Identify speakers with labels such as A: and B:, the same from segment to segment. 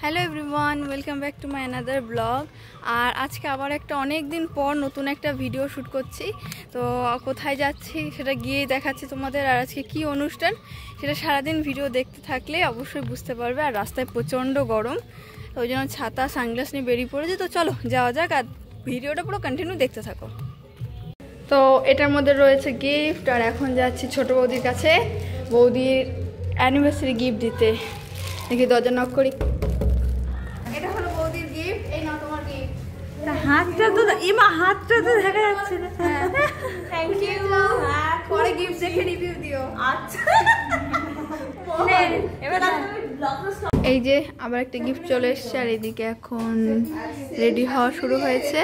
A: Hello everyone, welcome back to my another blog. আর আজকে আবার অনেক দিন পর নতুন একটা ভিডিও শ্যুট করছি। তো কোথায় যাচ্ছি সেটা গিয়েই দেখাচ্ছি তোমাদের। আর আজকে কি অনুষ্ঠান সেটা সারাদিন ভিডিও দেখতে থাকলে অবশ্যই বুঝতে পারবে। আর রাস্তায় প্রচণ্ড গরম, তো ওই জন্য ছাতা সানগ্লাস নিয়ে বেরিয়ে পড়েছে। তো চলো যাওয়া যাক, আর ভিডিওটা পুরো কন্টিনিউ দেখতে থাকো। তো এটার মধ্যে রয়েছে গিফট, আর এখন যাচ্ছি ছোট বৌদির কাছে বৌদির অ্যানিভার্সারি গিফট দিতে। দেখি দরজা নক করি। এটা হলো বৌদির গিফট। এই নাও তোমার গিফট।
B: হাতটা তো দেখা যাচ্ছে না।
A: Thank you. পরে গিফট দেখে রিভিউ দিও।
B: আচ্ছা এবার
A: এই যে আবার একটা গিফট চলে এসেছে, আর এদিকে এখন রেডি হওয়া শুরু হয়েছে।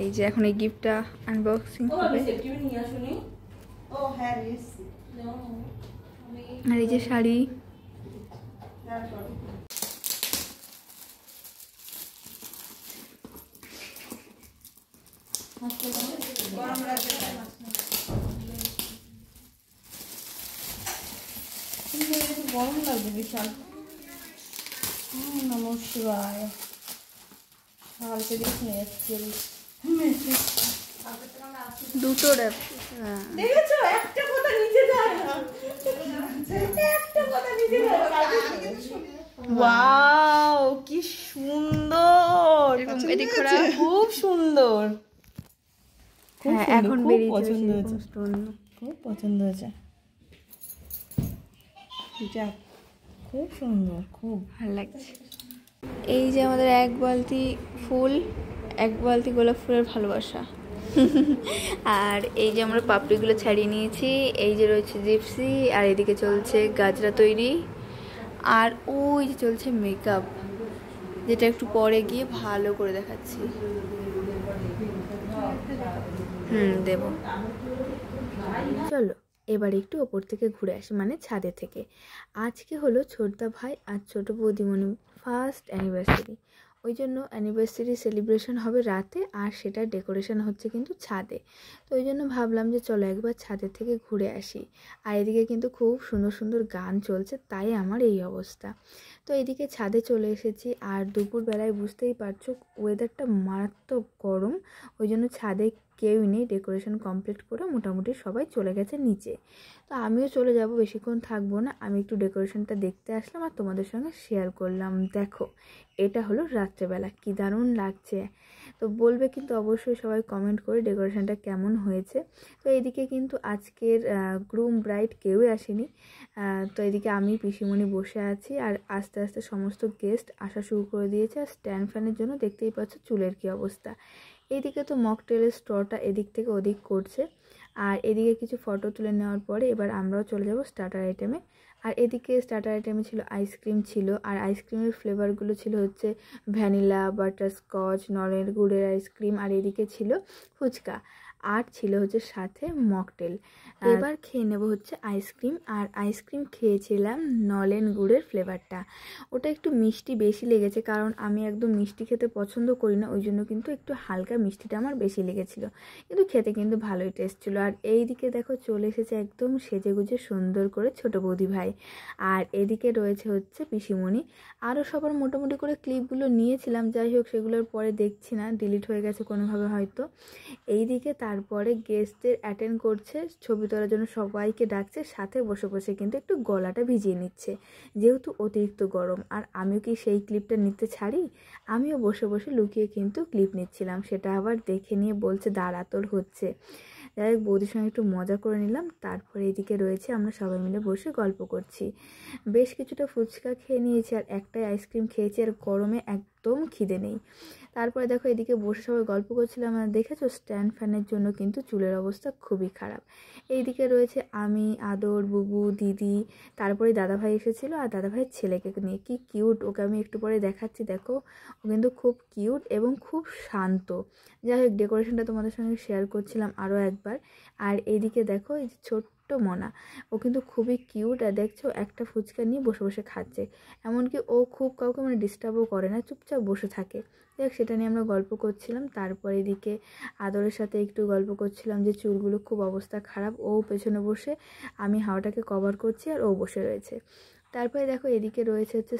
A: এই যে এখন এই গিফটটা আনবক্সিং হবে। আর এই যে শাড়ি।
B: গরম লাগবে বিশাল। নমঃ শিবায়। কালকে
A: দুটো
B: দেখেছো একটা কথা নিচে যায় না, একটা কথা নিচে যায় না। ওয়াও কি সুন্দর, খুব সুন্দর।
A: হ্যাঁ এখন বেরিয়ে পছন্দ হয়েছে,
B: খুব পছন্দ হয়েছে। যাক খুব সুন্দর, খুব
A: ভালো লাগছে। এই যে আমাদের এক বালতি ফুল, এক বালতি গোলাপ ফুলের ভালোবাসা। আর এই যে আমরা পাপড়িগুলো ছাড়িয়ে নিয়েছি। এই যে রয়েছে জিপসি, আর এদিকে চলছে গাজরা তৈরি, আর ওই যে চলছে মেকআপ, যেটা একটু পরে গিয়ে ভালো করে দেখাচ্ছি। দেব। চলো এবার একটু ওপর থেকে ঘুরে আসি, মানে ছাদে থেকে। আজকে হলো ছোটদা ভাই আর ছোট বৌদিমণি ফার্স্ট অ্যানিভার্সারি। ওই জন্য অ্যানিভার্সারি সেলিব্রেশন হবে রাতে, আর সেটা ডেকোরেশন হচ্ছে কিন্তু ছাদে। তো ওই জন্য ভাবলাম যে চলো একবার ছাদের থেকে ঘুরে আসি। আর এদিকে কিন্তু খুব সুন্দর সুন্দর গান চলছে, তাই আমার এই অবস্থা। তো এদিকে ছাদে চলে এসেছি, আর দুপুরবেলায় বুঝতেই পারছো ওয়েদারটা মারাত্মক গরম। ওই জন্য ছাদে কেউই নেই, ডেকোরেশন কমপ্লিট করে মোটামুটি সবাই চলে গেছে নিচে। তো আমিও চলে যাব, বেশিক্ষণ থাকবো না। আমি একটু ডেকোরেশনটা দেখতে আসলাম আর তোমাদের সঙ্গে শেয়ার করলাম। দেখো এটা হলো রাত্রেবেলা, কি দারুণ লাগছে। তো বলবে কিন্তু অবশ্যই সবাই কমেন্ট করে ডেকোরেশনটা কেমন হয়েছে। তো এদিকে কিন্তু আজকের গ্রুম ব্রাইড কেউই আসেনি। তো এদিকে আমি পিসিমণি বসে আছি, আর আস্তে আস্তে সমস্ত গেস্ট আসা শুরু করে দিয়েছে। আর স্ট্যান্ড ফ্যানের জন্য দেখতেই পাচ্ছ চুলের কি অবস্থা। এইদিকে তো মকটেলের স্টলটা এদিক থেকে ওদিক করছে। আর এদিকে কিছু ফটো তুলে নেওয়ার পরে এবার আমরাও চলে যাব স্টার্টার আইটেমে। আর এদিকে স্টার্টার আইটেমে ছিল আইসক্রিম ছিল, আর আইসক্রিমের ফ্লেভারগুলো ছিল হচ্ছে ভ্যানিলা, বাটারস্কচ, নলের গুড়ের আইসক্রিম, আর এদিকে ছিল ফুচকা, আর ছিল হচ্ছে সাথে মকটেল। এবার খেয়ে নেব হচ্ছে আইসক্রিম। আর আইসক্রিম খেয়েছিলাম নলেন গুড়ের ফ্লেভারটা। ওটা একটু মিষ্টি বেশি লেগেছে, কারণ আমি একদম মিষ্টি খেতে পছন্দ করি না, ওই জন্য কিন্তু একটু হালকা মিষ্টিটা আমার বেশি লেগেছিলো, কিন্তু খেতে কিন্তু ভালোই টেস্ট ছিল। আর এই দিকে দেখো চলে এসেছে একদম সেজেগুজে সুন্দর করে ছোট বৌদি ভাই, আর এদিকে রয়েছে হচ্ছে পিসিমণি। আরও সবার মোটামুটি করে ক্লিপগুলো নিয়েছিলাম, যাই হোক সেগুলোর পরে দেখছি না, ডিলিট হয়ে গেছে কোনোভাবে হয়তো। এইদিকে তারপরে গেস্টদের অ্যাটেন্ড করছে, ছবি তোলার জন্য সবাইকে ডাকছে, সাথে বসে বসে কিন্তু একটু গলাটা ভিজিয়ে নিচ্ছে, যেহেতু অতিরিক্ত গরম। আর আমিও কি সেই ক্লিপটা নিতে ছাড়ি, আমিও বসে বসে লুকিয়ে কিন্তু ক্লিপ নিচ্ছিলাম। সেটা আবার দেখে নিয়ে বলছে দাঁড়া তোর হচ্ছে। যাই হোক বৌদির সঙ্গে একটু মজা করে নিলাম। তারপরে এদিকে রয়েছে আমরা সবাই মিলে বসে গল্প করছি। বেশ কিছুটা ফুচকা খেয়ে নিয়েছি, আর একটাই আইসক্রিম খেয়েছি, আর গরমে একদম খিদে নেই। তারপরে দেখো এদিকে বসে সবাই গল্প করছিলাম, আর দেখেছো স্ট্যান্ড ফ্যানের জন্য কিন্তু চুলের অবস্থা খুবই খারাপ। এইদিকে রয়েছে আমি, আদর, বুবু, দিদি, তারপরে দাদাভাই এসেছিলো, আর দাদাভাইয়ের ছেলেকে নিয়ে কি কিউট, ওকে আমি একটু পরে দেখাচ্ছি। দেখো ও কিন্তু খুব কিউট এবং খুব শান্ত। যাই হোক ডেকোরেশনটা তোমাদের সঙ্গে শেয়ার করছিলাম আরও একবার। আর এইদিকে দেখো এই যে ছোট্ট মনা, ও কিন্তু খুবই কিউট। আর দেখছো একটা ফুচকা নিয়ে বসে বসে খাচ্ছে, এমনকি ও খুব কাউকে মানে ডিস্টার্বও করে না, চুপচাপ বসে থাকে। দেখ সেটা নিয়ে আমরা গল্প করছিলাম। তারপর এদিকে আদরের সাথে একটু গল্প করছিলাম যে চুলগুলো খুব অবস্থা খারাপ, ও পেছনে বসে, আমি হাওয়াটাকে কভার করছি, আর ও বসে রয়েছে। তারপরে দেখো এদিকে রয়েছে হচ্ছে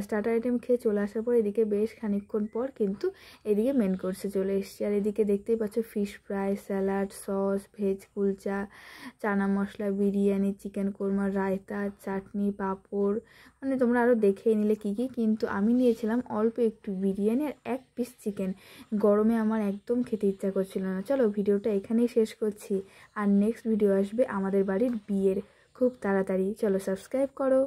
A: স্টার্টার আইটেম খেয়ে চলে আসার পর এদিকে বেশ খানিকক্ষণ পর কিন্তু এদিকে মেন কোর্সে চলে এসেছি। আর এদিকে দেখতেই পাচ্ছ fish fry, salad, sauce, veg kulcha, chana masala, biryani, chicken korma, raita, chutney, papad, মানে তোমরা আরও দেখেই নিলে কী কী। কিন্তু আমি নিয়েছিলাম অল্প একটু বিরিয়ানি আর 1 পিস চিকেন। গরমে আমার একদম খেতে ইচ্ছা করছিল না। চলো ভিডিওটা এখানেই শেষ করছি। আর নেক্সট ভিডিও আসবে আমাদের বাড়ির বিয়ের খুব তাড়াতাড়ি। চলো সাবস্ক্রাইব করো।